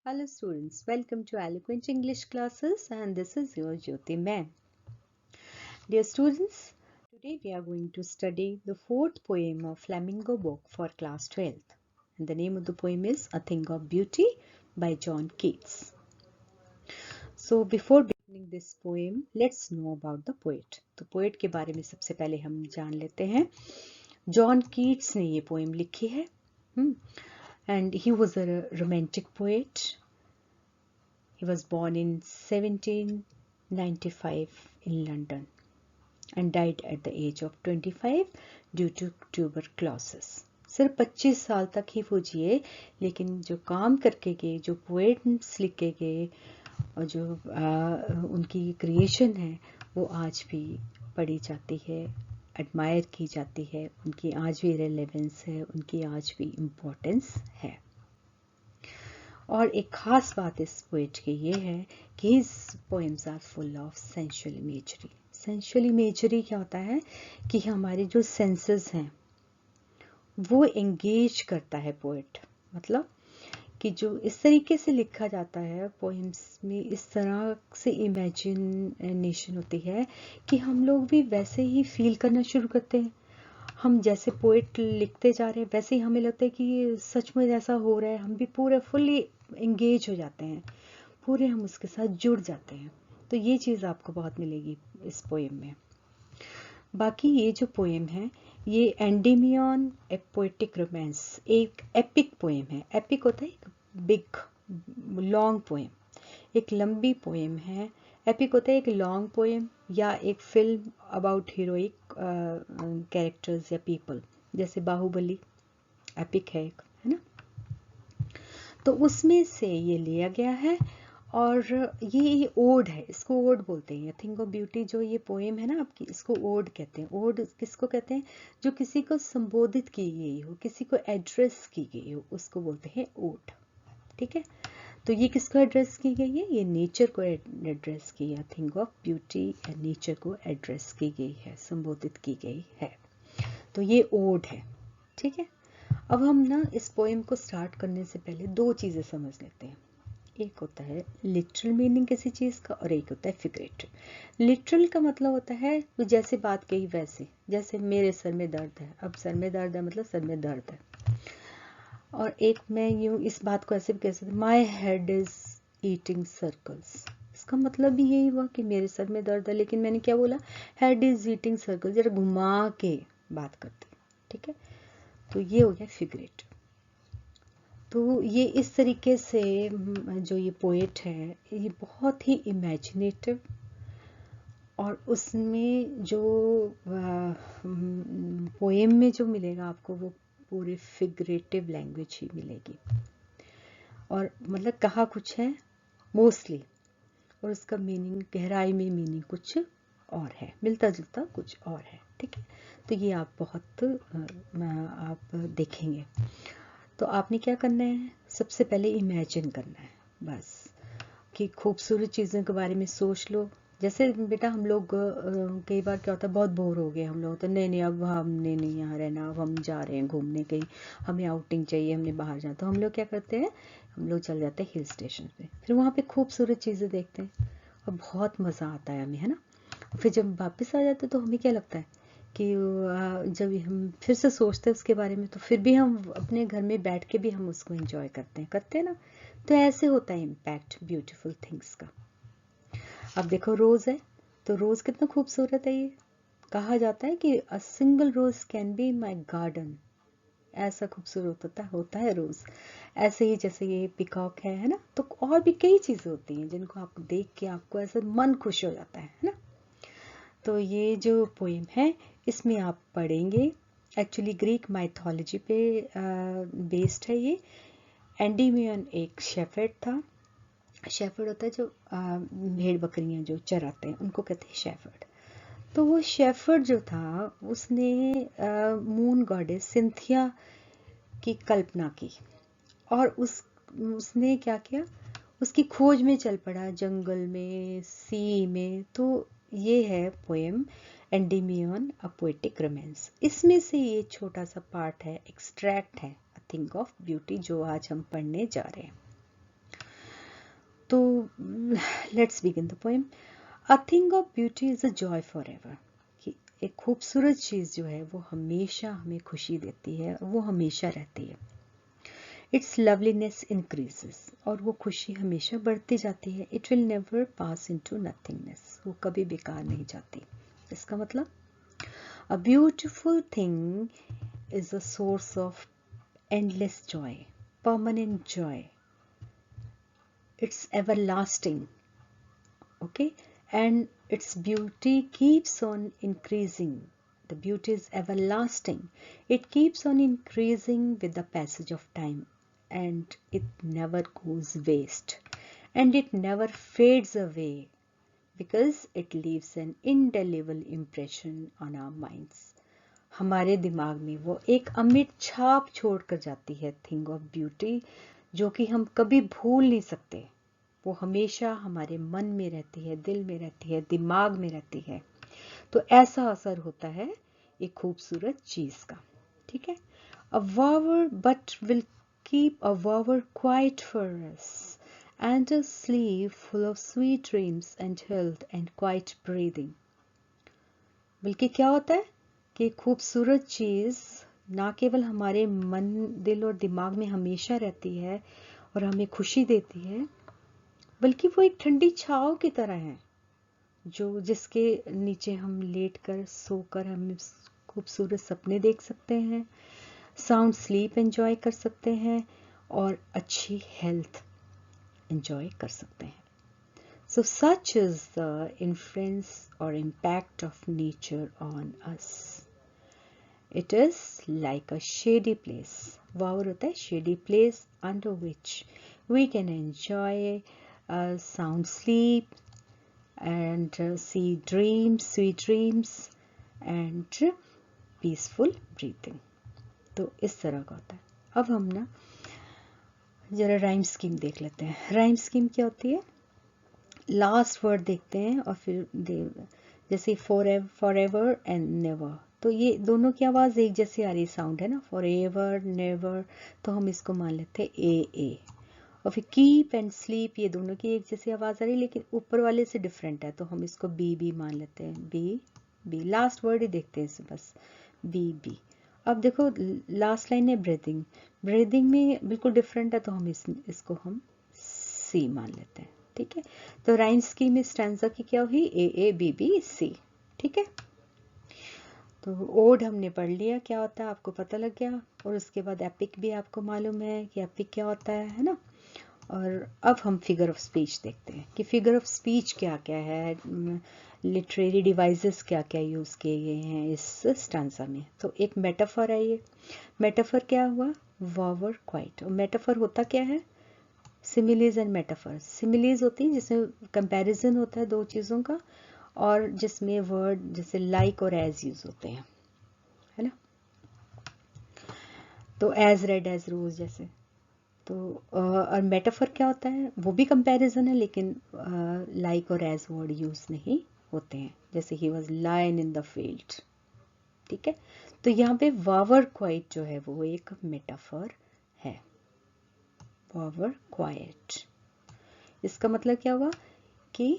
Hello students, welcome to Eloquent English classes and this is your Jyoti ma'am. Dear students, today we are going to study the fourth poem of Flamingo book for class 12th. And the name of the poem is A Thing of Beauty by John Keats. So before beginning this poem, let's know about the poet. तो poet के बारे में सबसे पहले हम जान लेते हैं. John Keats ने ये poem लिखी है. And he was a romantic poet. He was born in 1795 in London and died at the age of 25 due to tuberculosis. सिर्फ 25 साल तक ही वो जिए, लेकिन जो काम करके गए, जो पोएम्स लिख के गए और जो उनकी क्रिएशन है वो आज भी पढ़ी जाती है, एडमायर की जाती है, उनकी आज भी रेलेवेंस है, उनकी आज भी इम्पोर्टेंस है. और एक खास बात इस पोएट की ये है कि his poems are full of sensual imagery. Sensual imagery क्या होता है कि हमारे जो सेंसेस हैं वो एंगेज करता है पोएट. मतलब कि जो इस तरीके से लिखा जाता है पोएम्स में, इस तरह से इमेजिनेशन होती है कि हम लोग भी वैसे ही फील करना शुरू करते हैं. हम जैसे पोएट लिखते जा रहे हैं वैसे ही हमें लगता है कि सच में ऐसा हो रहा है. हम भी पूरे फुल्ली एंगेज हो जाते हैं, पूरे हम उसके साथ जुड़ जाते हैं. तो ये चीज़ आपको बहुत मिलेगी इस पोएम में. बाकी ये जो पोएम है ये एंडेमियन ए पोएटिक रोमांस, एक एपिक पोएम है. एपिक होता है एक बिग लॉन्ग पोएम, एक लंबी पोएम है. एपिक होता है एक लॉन्ग पोएम या एक फिल्म अबाउट हीरोइक कैरेक्टर्स या पीपल, जैसे बाहुबली एपिक है एक, है ना. तो उसमें से ये लिया गया है और ये ओड है, इसको ओड बोलते हैं. थिंग ऑफ ब्यूटी जो ये पोएम है ना आपकी, इसको ओड कहते हैं. ओड किसको कहते हैं? जो किसी को संबोधित की गई हो, किसी को एड्रेस की गई हो, उसको बोलते हैं ओड. ठीक है. तो ये किसको एड्रेस की गई है? ये नेचर को एड्रेस की है. थिंग ऑफ ब्यूटी नेचर को एड्रेस की गई है, संबोधित की गई है. तो ये ओड है. ठीक है. अब हम ना इस पोएम को स्टार्ट करने से पहले दो चीज़ें समझ लेते हैं. एक होता है लिटरल मीनिंग किसी चीज़ का और एक होता है फिगरेटिव. लिटरल का मतलब होता है वो जैसे बात कही वैसे, जैसे मेरे सर में दर्द है, अब सर में दर्द है मतलब सर में दर्द है. और एक मैं यूँ इस बात को ऐसे भी कह सकती, my head is eating circles. इसका मतलब भी यही हुआ कि मेरे सर में दर्द है, लेकिन मैंने क्या बोला? हेड इज ईटिंग सर्कल, जरा घुमा के बात करती. ठीक है. तो ये हो गया फिगरेटिव. तो ये इस तरीके से जो ये पोएट है ये बहुत ही इमेजिनेटिव, और उसमें जो पोएम में जो मिलेगा आपको वो पूरे फिगरेटिव लैंग्वेज ही मिलेगी. और मतलब कहा कुछ है मोस्टली, और उसका मीनिंग गहराई में मीनिंग कुछ और है, मिलता जुलता कुछ और है. ठीक है. तो ये आप बहुत आप देखेंगे. तो आपने क्या करना है? सबसे पहले इमेजिन करना है बस, कि खूबसूरत चीज़ों के बारे में सोच लो. जैसे बेटा हम लोग कई बार क्या होता है, बहुत बोर हो गए हम लोग, तो नहीं अब हमने नहीं यहाँ रहना, अब हम जा रहे हैं घूमने कहीं, हमें आउटिंग चाहिए, हमने बाहर जाना. तो हम लोग क्या करते हैं, हम लोग चल जाते हैं हिल स्टेशन पे, फिर वहाँ पे खूबसूरत चीज़ें देखते हैं और बहुत मज़ा आता है हमें, है ना. फिर जब वापस आ जाते हैं तो हमें क्या लगता है कि जब हम फिर से सोचते हैं उसके बारे में, तो फिर भी हम अपने घर में बैठ के भी हम उसको एंजॉय करते हैं ना. तो ऐसे होता है इम्पैक्ट ब्यूटीफुल थिंग्स का. अब देखो रोज़ है, तो रोज़ कितना खूबसूरत है. ये कहा जाता है कि a single rose can be my garden. ऐसा खूबसूरत होता है रोज़. ऐसे ही जैसे ये पिकॉक है ना. तो और भी कई चीज़ें होती हैं जिनको आप देख के आपको ऐसा मन खुश हो जाता है ना. तो ये जो पोएम है इसमें आप पढ़ेंगे, एक्चुअली ग्रीक माइथोलॉजी पे बेस्ड है ये. एंडीमियन एक शेफर्ड था. शेफर्ड होता है जो भेड़ बकरियां जो चराते हैं, उनको कहते हैं शेफर्ड. तो वो शेफर्ड जो था उसने मून गॉडेस सिंथिया की कल्पना की, और उसने क्या किया, उसकी खोज में चल पड़ा, जंगल में, सी में. तो ये है poem Endymion a poetic romance. इसमें से ये छोटा सा पार्ट है, एक्सट्रैक्ट है, अ थिंग ऑफ ब्यूटी, जो आज हम पढ़ने जा रहे हैं. तो let's begin the poem. A thing of beauty is a joy for ever, कि एक खूबसूरत चीज जो है वो हमेशा हमें खुशी देती है, वो हमेशा रहती है। इट्स लवलीनेस इंक्रीजेस, और वो खुशी हमेशा बढ़ती जाती है। It will never pass into nothingness, वो कभी बेकार नहीं जाती। इसका मतलब a beautiful thing is a source of endless joy, permanent joy. It's everlasting, okay? And its beauty keeps on increasing. The beauty is everlasting. It keeps on increasing with the passage of time, and it never goes waste, and it never fades away, because it leaves an indelible impression on our minds. हमारे दिमाग में वो एक अमिट छाप छोड़ कर जाती है, थिंग ऑफ ब्यूटी, जो कि हम कभी भूल नहीं सकते। वो हमेशा हमारे मन में रहती है, दिल में रहती है, दिमाग में रहती है। तो ऐसा असर होता है एक खूबसूरत चीज का, ठीक है। अ वावर बट विल कीप अ वावर quiet for us and a slip full of sweet dreams and health and quite breathing. बल्कि क्या होता है कि खूबसूरत चीज ना केवल हमारे मन, दिल और दिमाग में हमेशा रहती है और हमें खुशी देती है, बल्कि वो एक ठंडी छांव की तरह है, जो जिसके नीचे हम लेटकर सोकर हम खूबसूरत सपने देख सकते हैं, साउंड स्लीप एंजॉय कर सकते हैं और अच्छी हेल्थ एंजॉय कर सकते हैं। So such is the influence or impact of nature on us. It is like a shady place. वावर होता है shady place under which we can enjoy sound sleep and see dreams, sweet dreams and peaceful breathing. तो इस तरह का होता है। अब हम ना जरा राइम स्कीम देख लेते हैं। राइम स्कीम क्या होती है? लास्ट वर्ड देखते हैं और फिर जैसे फॉर एवर एंड नेवर, तो ये दोनों की आवाज़ एक जैसी आ रही, साउंड है ना, फॉर एवर नेवर, तो हम इसको मान लेते हैं ए। और फिर कीप एंड स्लीप, ये दोनों की एक जैसी आवाज़ आ रही, लेकिन ऊपर वाले से डिफरेंट है, तो हम इसको बी मान लेते हैं। बी लास्ट वर्ड ही देखते हैं इसे, बस बी। अब देखो लास्ट लाइन है ब्रीदिंग, ब्रीदिंग में बिल्कुल डिफरेंट है, तो हम इसको हम सी मान लेते हैं, ठीक है। तो राइम स्कीम इस स्टैंजा की क्या हुई? ए बी सी, ठीक है। तो ओड हमने पढ़ लिया क्या होता है, आपको पता लग गया। और उसके बाद एपिक भी आपको मालूम है कि एपिक क्या होता है ना। और अब हम फिगर ऑफ स्पीच देखते हैं कि फिगर ऑफ स्पीच क्या क्या है, लिटरेरी डिवाइसेस क्या क्या यूज़ किए गए हैं इस स्टैंजा में। तो एक मेटाफर है ये। मेटाफर क्या हुआ? वावर क्वाइट। और मेटाफर होता क्या है? Similes and metaphor. सिमिलीज होती है जिसमें कंपैरिजन होता है दो चीज़ों का, और जिसमें वर्ड जैसे लाइक और एज यूज होते हैं, है ना। तो एज रेड एज रोज जैसे। तो और मेटाफर क्या होता है? वो भी कंपैरिजन है, लेकिन लाइक और एज वर्ड यूज नहीं होते हैं, जैसे ही was lion in the field, ठीक है। तो यहाँ पे वावर क्वाइट जो है वो एक मेटाफर है, वावर क्वाइट। इसका मतलब क्या हुआ कि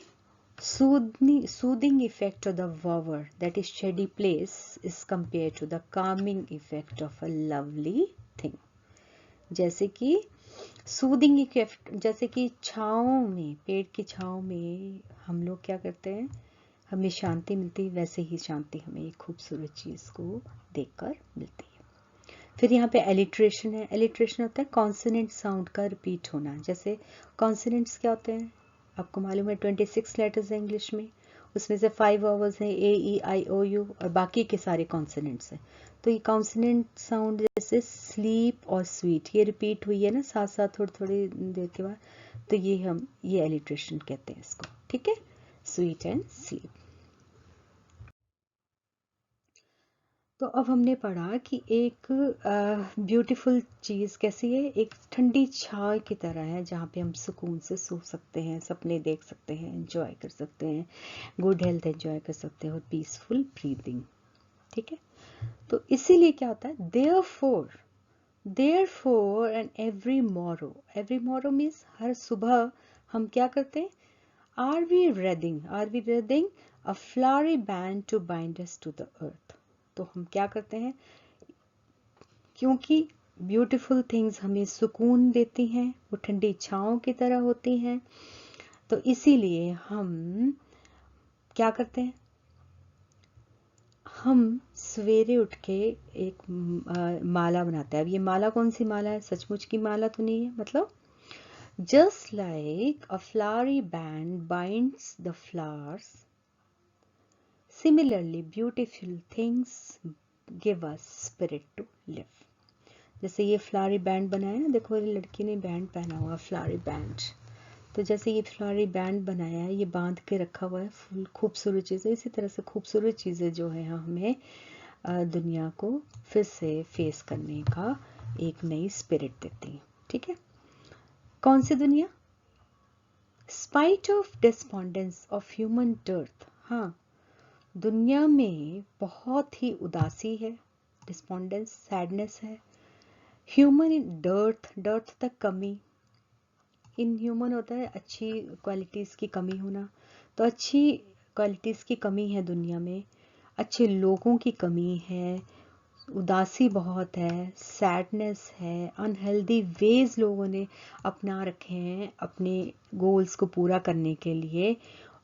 soothing effect of the waver that is shady place is compared to the calming effect of a lovely thing. जैसे कि सूदिंग इफेक्ट, जैसे कि छाँव में, पेड़ की छाँव में हम लोग क्या करते हैं, हमें शांति मिलती, वैसे ही शांति हमें एक खूबसूरत चीज़ को देखकर मिलती है। फिर यहाँ पे एलिट्रेशन है। एलिट्रेशन होता है कॉन्सोनेंट साउंड का रिपीट होना। जैसे कॉन्सोनेंट्स क्या होते हैं, आपको मालूम है 26 लेटर्स है इंग्लिश में, उसमें से 5 वावल्स हैं, ए ई आई ओ यू, और बाकी के सारे कॉन्सोनेंट्स हैं। तो ये कॉन्सोनेंट साउंड जैसे स्लीप और स्वीट, ये रिपीट हुई है ना साथ साथ थोड़ी थोड़ी देर के बाद, तो ये एलिट्रेशन कहते हैं इसको, ठीक है, स्वीट एंड स्लीप। तो अब हमने पढ़ा कि एक ब्यूटीफुल चीज़ कैसी है, एक ठंडी छाँव की तरह है, जहाँ पे हम सुकून से सो सकते हैं, सपने देख सकते हैं, एंजॉय कर सकते हैं, गुड हेल्थ एंजॉय कर सकते हैं, और पीसफुल ब्रीदिंग, ठीक है। तो इसीलिए क्या होता है, therefore Therefore and every morrow means हर सुबह हम क्या करते हैं? Are we wreathing a flowery band to bind us to the earth? तो हम क्या करते हैं? क्योंकि ब्यूटीफुल थिंग्स हमें सुकून देती हैं, वो ठंडी छाँव की तरह होती हैं, तो इसीलिए हम क्या करते हैं? हम सवेरे उठ के एक माला बनाते हैं। अब ये माला कौन सी माला है? सचमुच की माला तो नहीं है, मतलब just like a flowery band binds the flowers, similarly beautiful things give us spirit to live. जैसे ये फ्लावरी बैंड बनाया ना, देखो ये लड़की ने बैंड पहना हुआ, फ्लावरी बैंड, तो जैसे ये फ्लावरी बैंड बनाया है, ये बांध के रखा हुआ है, फुल खूबसूरत चीज़ें, इसी तरह से खूबसूरत चीज़ें जो है हमें दुनिया को फिर से फेस करने का एक नई स्पिरिट देती है। ठीक है, कौन सी दुनिया? Spite of despondence of human dearth, हाँ, दुनिया में बहुत ही उदासी है, डिस्पोंडेंस सैडनेस है, ह्यूमन डर्थ तक कमी, इनह्यूमन होता है अच्छी क्वालिटीज़ की कमी होना, तो अच्छी क्वालिटीज़ की कमी है दुनिया में, अच्छे लोगों की कमी है, उदासी बहुत है, सैडनेस है, अनहेल्दी वेज लोगों ने अपना रखे हैं अपने गोल्स को पूरा करने के लिए,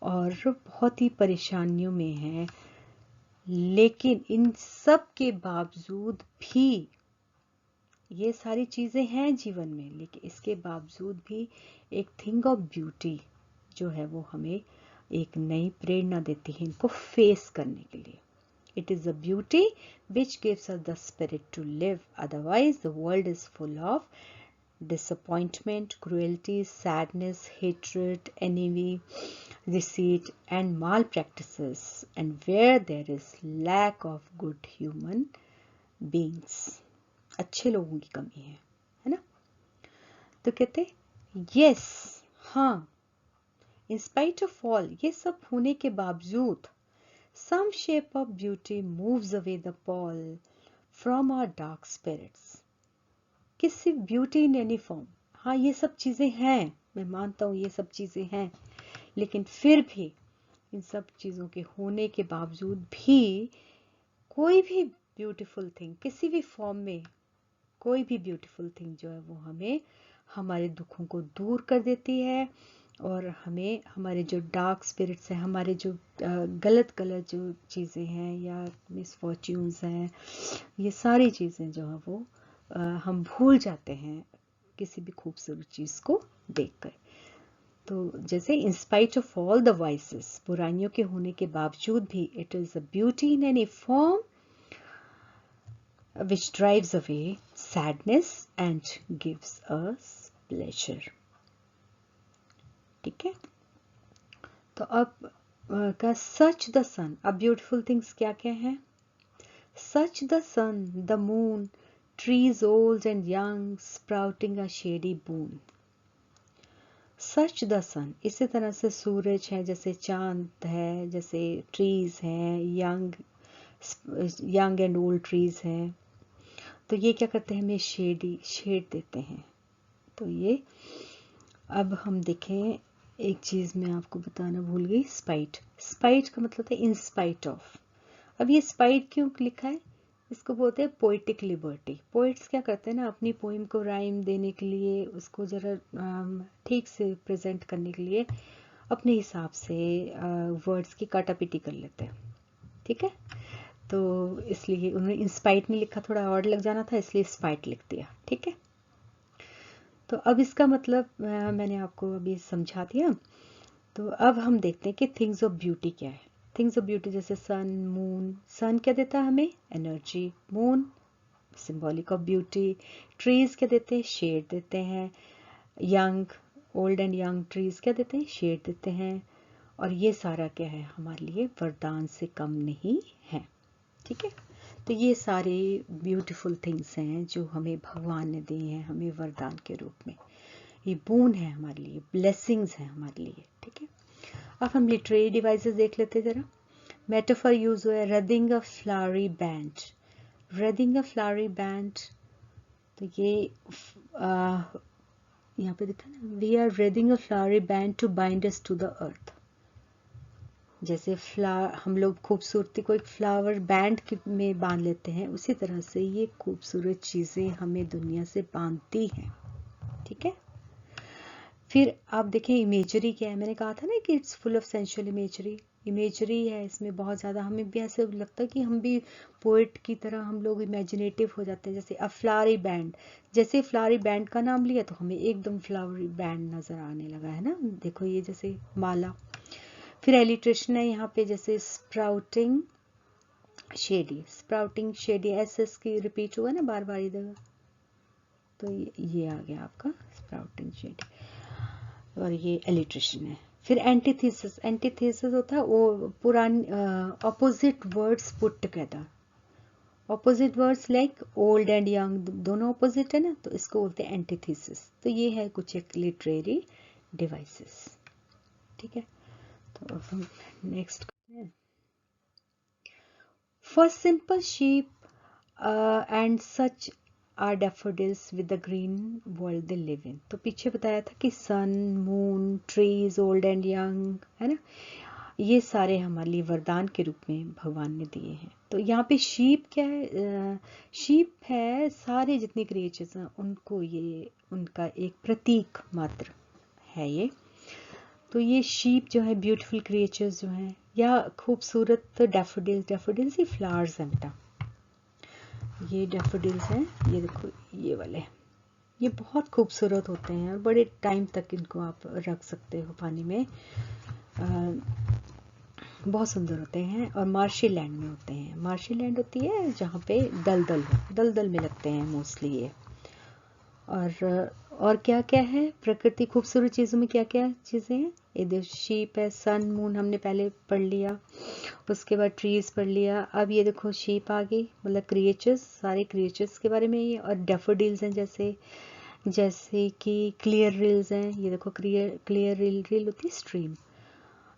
और बहुत ही परेशानियों में हैं। लेकिन इन सब के बावजूद भी, ये सारी चीज़ें हैं जीवन में, लेकिन इसके बावजूद भी एक थिंग ऑफ ब्यूटी जो है वो हमें एक नई प्रेरणा देती है इनको फेस करने के लिए। It is a beauty which gives us the spirit to live. Otherwise, the world is full of disappointment, cruelty, sadness, hatred, envy, deceit, and malpractices. And where there is lack of good human beings, अच्छे लोगों की कमी है ना? तो कहते yes, हाँ, in spite of all, ये सब होने के बावजूद some shape of beauty moves away the pall from our dark spirits. किसी beauty in any form, हाँ ये सब चीज़ें हैं, मैं मानता हूँ ये सब चीज़ें हैं, लेकिन फिर भी इन सब चीज़ों के होने के बावजूद भी कोई भी ब्यूटीफुल थिंग किसी भी फॉर्म में, कोई भी ब्यूटीफुल थिंग जो है वो हमें हमारे दुखों को दूर कर देती है, और हमें हमारे जो डार्क स्पिरिट्स हैं, हमारे जो गलत जो चीज़ें हैं या मिसफॉर्च्यून्स हैं, ये सारी चीज़ें जो है वो हम भूल जाते हैं किसी भी खूबसूरत चीज़ को देखकर। तो जैसे in spite of all the vices, बुराइयों के होने के बावजूद भी, it is a beauty in any form which drives away sadness and gives us pleasure. ठीक है, तो अब का सच द सन, अब ब्यूटीफुल थिंग्स क्या क्या हैं? Such the sun, the moon, trees old and young sprouting a shady boon. Such the sun, इसी तरह से सूरज है, जैसे चांद है, जैसे ट्रीज हैं, यंग एंड ओल्ड ट्रीज हैं, तो ये क्या करते हैं? हमें शेड देते हैं। तो ये अब हम देखें, एक चीज़ मैं आपको बताना भूल गई, स्पाइट का मतलब है इन स्पाइट ऑफ। अब ये स्पाइट क्यों लिखा है? इसको बोलते हैं पोइटिक लिबर्टी। पोइट्स क्या करते हैं ना, अपनी पोइम को राइम देने के लिए, उसको जरा ठीक से प्रेजेंट करने के लिए अपने हिसाब से वर्ड्स की काटापीटी कर लेते हैं। ठीक है, तो इसलिए उन्होंने इंस्पाइट नहीं लिखा, थोड़ा और लग जाना था, इसलिए स्पाइट लिख दिया। ठीक है, तो अब इसका मतलब मैंने आपको अभी समझा दिया। तो अब हम देखते हैं कि थिंग्स ऑफ ब्यूटी क्या है। थिंग्स ऑफ ब्यूटी जैसे सन, मून, सन क्या देता है हमें? Energy, moon symbolic of beauty, trees क्या देते हैं? शेड देते हैं, young, old and young trees क्या देते हैं? शेड देते हैं, और ये सारा क्या है? हमारे लिए वरदान से कम नहीं है। ठीक है, तो ये सारे ब्यूटीफुल थिंग्स हैं जो हमें भगवान ने दिए हैं, हमें वरदान के रूप में। ये बून है हमारे लिए, ब्लेसिंग्स हैं हमारे लिए। ठीक है, अब हम लिटरेरी डिवाइसेस देख लेते हैं जरा। मेटाफर यूज हुआ है, wreathing a flowery band. Wreathing a flowery band, तो ये यहाँ पे देखा ना, we are wreathing a flowery band to bind us to the earth. जैसे हम लोग खूबसूरती को एक फ्लावर बैंड में बांध लेते हैं, उसी तरह से ये खूबसूरत चीजें हमें दुनिया से बांधती हैं। ठीक है, फिर आप देखें इमेजरी क्या है। मैंने कहा था ना कि it's full of sensual imagery है इसमें बहुत ज़्यादा। हमें भी ऐसे लगता है कि हम भी पोइट की तरह हम लोग इमेजिनेटिव हो जाते हैं। जैसे अ फ्लावरी बैंड, जैसे फ्लावरी बैंड का नाम लिया तो हमें एकदम फ्लावरी बैंड नज़र आने लगा है ना। देखो ये जैसे माला। फिर एलिट्रेशन है यहाँ पे, जैसे स्प्राउटिंग शेडी एस की रिपीट हुआ ना बार बार इधर, तो ये आ गया आपका स्प्राउटिंग शेडी, और ये एलिट्रेशन है। फिर एंटीथेसिस होता है वो पुरानी opposite words put together. Opposite words like old and young दोनों ऑपोजिट है ना, तो इसको बोलते हैं एंटीथेसिस। तो ये है कुछ एक लिटरेरी डिवाइसेस। ठीक है, तो अब हम नेक्स्ट करते हैं। First simple sheep and such are daffodils with the green world they live in. तो पीछे बताया था कि sun, moon, trees, old and young, है ना, ये सारे हमारे लिए वरदान के रूप में भगवान ने दिए हैं। तो यहाँ पे शीप क्या है? शीप है सारे जितने क्रिएचर्स हैं उनको, ये उनका एक प्रतीक मात्र है ये। तो ये शीप जो है ब्यूटीफुल क्रिएचर्स जो हैं, या खूबसूरत डैफोडिल्स ही फ्लावर्स हैं बेटा। ये डैफोडिल्स हैं, ये देखो ये वाले, ये बहुत खूबसूरत होते हैं और बड़े टाइम तक इनको आप रख सकते हो पानी में। बहुत सुंदर होते हैं और मार्शी लैंड में होते हैं। मार्शी लैंड होती है जहाँ पे दलदल में लगते हैं मोस्टली ये। और क्या क्या है प्रकृति खूबसूरत चीज़ों में, क्या क्या चीज़ें हैं? ये देखो शीप है, सन, मून हमने पहले पढ़ लिया, उसके बाद ट्रीज पढ़ लिया। अब ये देखो शीप आ गई, मतलब क्रिएचर्स, सारे क्रिएचर्स के बारे में ये। और डैफोडिल्स हैं, जैसे कि क्लियर रिल्स हैं। ये देखो क्लियर रिल होती है स्ट्रीम,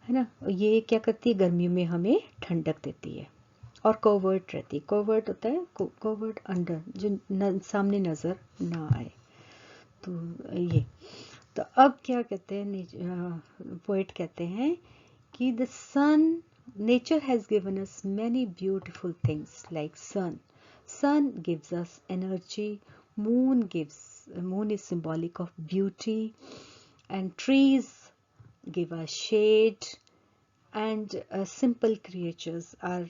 है ना। ये क्या करती है? गर्मियों में हमें ठंडक देती है। और कोवर्ट रहती है, कोवर्ट होता है कोवर्ट अंडर, जो सामने नज़र ना आए। तो ये, तो अब क्या कहते हैं, पोएट कहते हैं कि the sun, nature has given us many beautiful things like sun gives us energy, moon is symbolic of beauty, and trees give us shade, and simple creatures are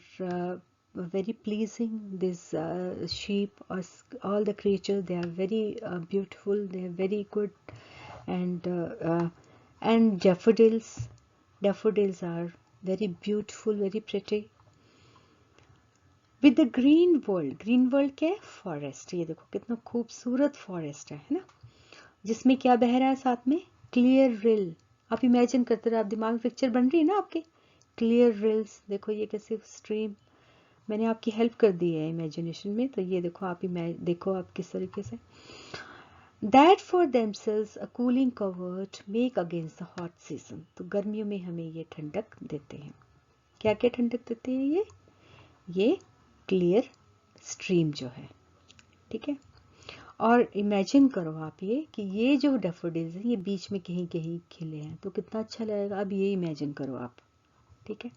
very pleasing. These sheep or all the creatures, they are very beautiful, they are very good. And daffodils are very beautiful, very pretty. With the green world क्या है? Forest. ये देखो कितना खूबसूरत forest है ना, जिसमें क्या बह रहा है साथ में? क्लियर रिल। आप इमेजिन करते रहो, आप दिमाग में पिक्चर बन रही है ना आपके, क्लियर रिल्स। देखो ये कैसे स्ट्रीम, मैंने आपकी हेल्प कर दी है इमेजिनेशन में। तो ये देखो आप देखो आप किस तरीके से, that for themselves a cooling covert make against the hot season। तो गर्मियों में हमें ये ठंडक देते हैं। क्या क्या ठंडक देते हैं? ये क्लियर स्ट्रीम जो है, ठीक है। और इमेजिन करो आप ये कि ये जो डैफोडिल्स हैं ये बीच में कहीं कहीं खिले हैं, तो कितना अच्छा लगेगा। अब ये इमेजिन करो आप, ठीक है।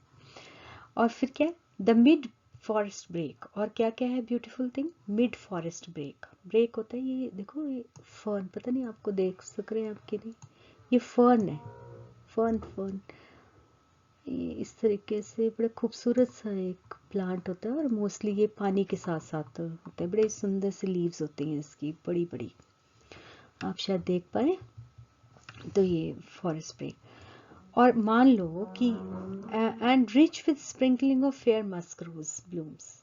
और फिर क्या? The mid forest brake. और क्या क्या है beautiful thing? Mid forest brake होता है, ये देखो ये फर्न, पता नहीं आपको देख सक रहे हैं आपके नहीं, ये फर्न है, फर्न ये इस तरीके से बड़ा खूबसूरत सा एक प्लांट होता है, और मोस्टली ये पानी के साथ साथ होता है। बड़े सुंदर से लीव्स होती हैं इसकी, बड़ी बड़ी, आप शायद देख पाए। तो ये फॉरेस्ट ब्रेक। और मान लो कि and rich with sprinkling of fair musk rose blooms.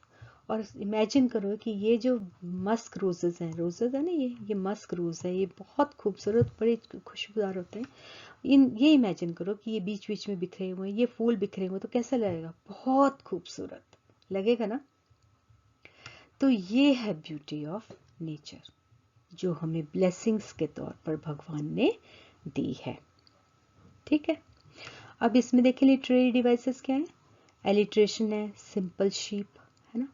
और इमेजिन करो कि ये जो मस्क रोजेज है ना, ये मस्क रोज है, ये बहुत खूबसूरत, बड़े खुशबूदार होते हैं। ये इमेजिन करो कि ये बीच बीच में बिखरे हुए हैं, ये फूल बिखरे हुए, तो कैसा लगेगा? बहुत खूबसूरत लगेगा ना। तो ये है ब्यूटी ऑफ नेचर, जो हमें ब्लेसिंग्स के तौर पर भगवान ने दी है, ठीक है। अब इसमें देखिए लिटरेरी डिवाइसेस क्या है? एलिट्रेशन है, सिंपल शीप, है ना,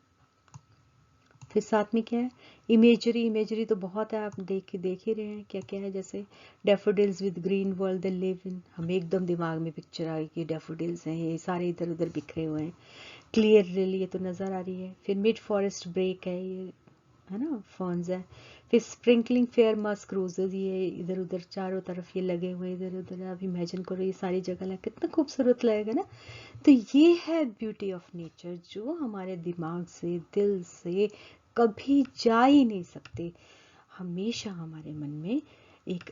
फिर साथ में क्या है, इमेजरी। इमेजरी तो बहुत है, आप देख ही रहे हैं क्या क्या है। जैसे daffodils with green world they live इन, हमें एकदम दिमाग में पिक्चर आ गई कि डैफोडिल्स हैं, ये सारे इधर उधर बिखरे हुए हैं, क्लियरली ये तो नज़र आ रही है। फिर मिड फॉरेस्ट ब्रेक है, ये है ना, फर्न्स है। फिर स्प्रिंकलिंग फेयर मस्क रोजेज, ये इधर उधर चारों तरफ ये लगे हुए इधर उधर, आप इमेजिन करो ये सारी जगह लगे, कितना खूबसूरत लगेगा ना। तो ये है ब्यूटी ऑफ नेचर, जो हमारे दिमाग से, दिल से कभी जा ही नहीं सकते, हमेशा हमारे मन में एक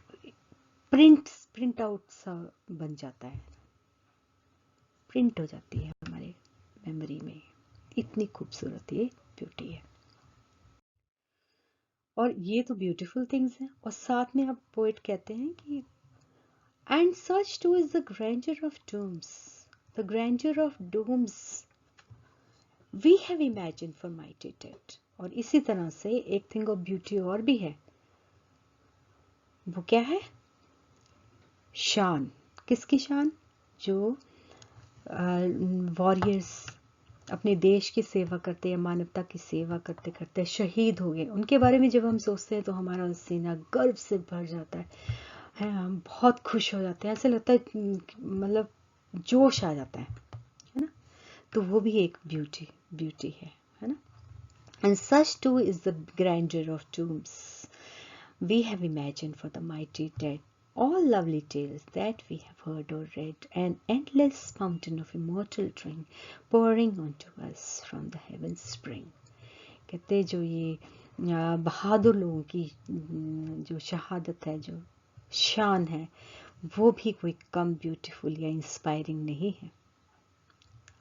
प्रिंट आउट सा बन जाता है, प्रिंट हो जाती है हमारे मेमोरी में। इतनी खूबसूरत ये ब्यूटी है। और ये तो ब्यूटीफुल थिंग्स हैं, और साथ में आप पोएट कहते हैं कि and such too is the grandeur of dooms, the grandeur of dooms we have imagine for mighty dead. और इसी तरह से एक थिंग ऑफ ब्यूटी और भी है, वो क्या है, शान। किसकी शान, जो वॉरियर्स अपने देश की सेवा करते या मानवता की सेवा करते करते शहीद हो गए, उनके बारे में जब हम सोचते हैं तो हमारा सीना गर्व से भर जाता है, हम बहुत खुश हो जाते हैं, ऐसे लगता है मतलब जोश आ जाता है ना। तो वो भी एक ब्यूटी है ना। And such too is the grandeur of tombs we have imagined for the mighty dead, all lovely tales that we have heard or read, an endless fountain of immortal drink pouring onto us from the heaven's spring। कहते जो ये बहादुर लोगों की जो शहादत है, जो शान है, वो भी कोई कम ब्यूटीफुल या इंस्पायरिंग नहीं है।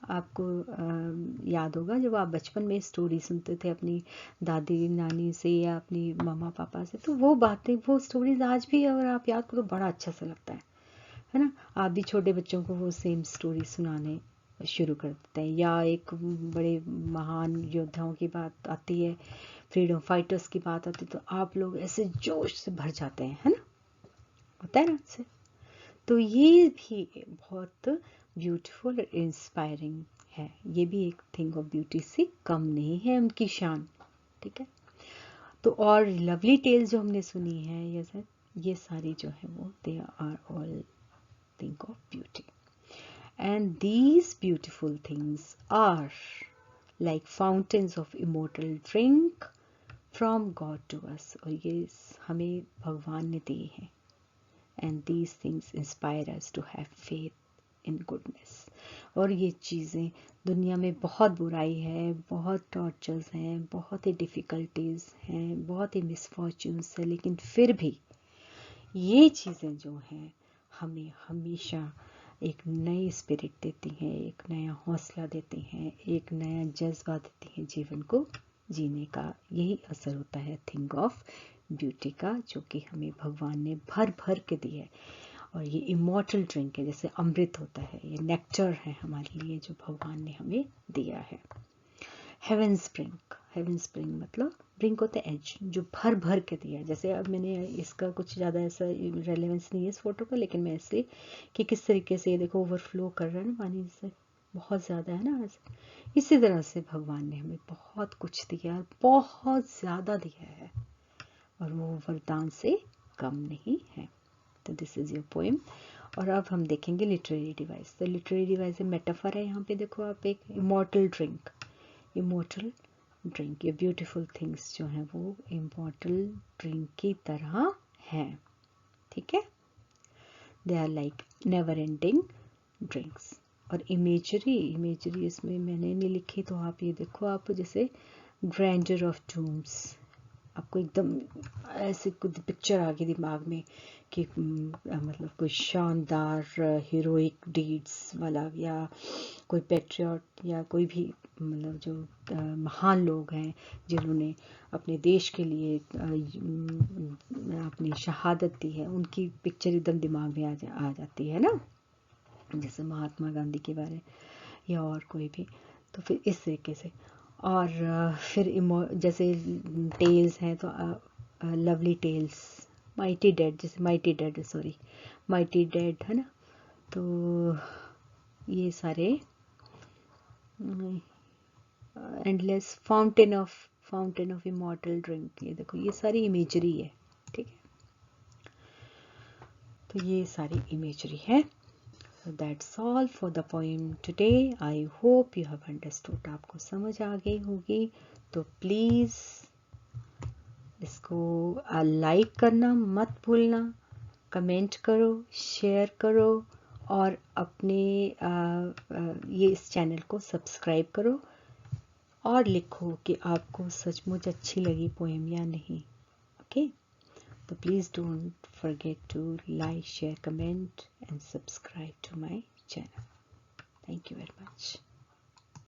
आपको याद होगा जब आप बचपन में स्टोरी सुनते थे अपनी दादी नानी से या अपनी मम्मा पापा से, तो वो बातें, वो स्टोरीज आज भी अगर आप याद करो बड़ा अच्छा सा लगता है ना। आप भी छोटे बच्चों को वो सेम स्टोरी सुनाने शुरू कर देते हैं, या एक बड़े महान योद्धाओं की बात आती है, फ्रीडम फाइटर्स की बात आती है, तो आप लोग ऐसे जोश से भर जाते हैं, है ना, होता है ना से। तो ये भी बहुत ब्यूटीफुल और इंस्पायरिंग है, ये भी एक थिंग ऑफ ब्यूटी से कम नहीं है उनकी शान, ठीक है। तो और लवली टेल्स जो हमने सुनी है, ये सारी जो है वो they are all thing of beauty, and these beautiful things are like fountains of immortal drink from God to us, और ये हमें भगवान ने दी है। And these things inspire us to have faith in goodness। और ये चीज़ें, दुनिया में बहुत बुराई है, बहुत टॉर्चर्स हैं, बहुत ही डिफ़िकल्टीज़ हैं, बहुत ही मिसफॉर्च्यून्स है, लेकिन फिर भी ये चीज़ें जो हैं हमें हमेशा एक नई स्पिरिट देती हैं, एक नया हौसला देती हैं, एक नया जज्बा देती हैं जीवन को जीने का। यही असर होता है थिंग ऑफ ब्यूटी का, जो कि हमें भगवान ने भर भर के दी है। और ये इमॉर्टल ड्रिंक है, जैसे अमृत होता है, ये नेक्टर है हमारे लिए जो भगवान ने हमें दिया है। हेवन स्प्रिंग, हेवन स्प्रिंग मतलब ब्रिंक होता है एज, जो भर भर के दिया है। जैसे अब मैंने इसका कुछ ज़्यादा ऐसा रेलेवेंस नहीं है इस फोटो का, लेकिन मैं इसलिए कि किस तरीके से ये देखो ओवरफ्लो कर रहा है ना पानी से, बहुत ज़्यादा है ना ऐसे। इसी तरह से भगवान ने हमें बहुत कुछ दिया, बहुत ज़्यादा दिया है, और वो वरदान से कम नहीं है। तो दिस इज़ योर पोएम। और अब हम देखेंगे लिटरेरी डिवाइस। तो लिटरेरी डिवाइस मेटाफर है, यहाँ पे देखो आप, एक इमॉर्टल ड्रिंक, इमॉर्टल ड्रिंक, ये ब्यूटीफुल थिंग्स जो हैं वो इमॉर्टल ड्रिंक की तरह हैं, ठीक है। They are like never ending drinks. और इमेजरी इसमें मैंने नहीं लिखी, तो आप ये देखो, आप जैसे ग्रैंडर ऑफ टूम्स, आपको एकदम ऐसे कुछ पिक्चर आ गई दिमाग में कि मतलब कोई शानदार हीरोइक डीड्स वाला, या कोई पेट्रियट, या कोई भी मतलब जो महान लोग हैं जिन्होंने अपने देश के लिए अपनी शहादत दी है, उनकी पिक्चर एकदम दिमाग में आ जाती है ना, जैसे महात्मा गांधी के बारे, या और कोई भी। तो फिर इस तरीके से, और फिर जैसे टेल्स हैं तो लवली टेल्स, माइटी डेड, जैसे माइटी डेड है ना। तो ये सारे endless fountain of fountain of immortal drink, ये देखो ये सारी इमेजरी है, ठीक है, तो ये सारी इमेजरी है। So that's all for the poem today. I hope you have understood. आपको समझ आ गई होगी, तो प्लीज़ इसको लाइक करना मत भूलना, कमेंट करो, शेयर करो, और अपने ये इस चैनल को सब्सक्राइब करो, और लिखो कि आपको सचमुच अच्छी लगी पोएम या नहीं। ओके, तो please don't forget to like, share, comment and subscribe to my channel. Thank you very much.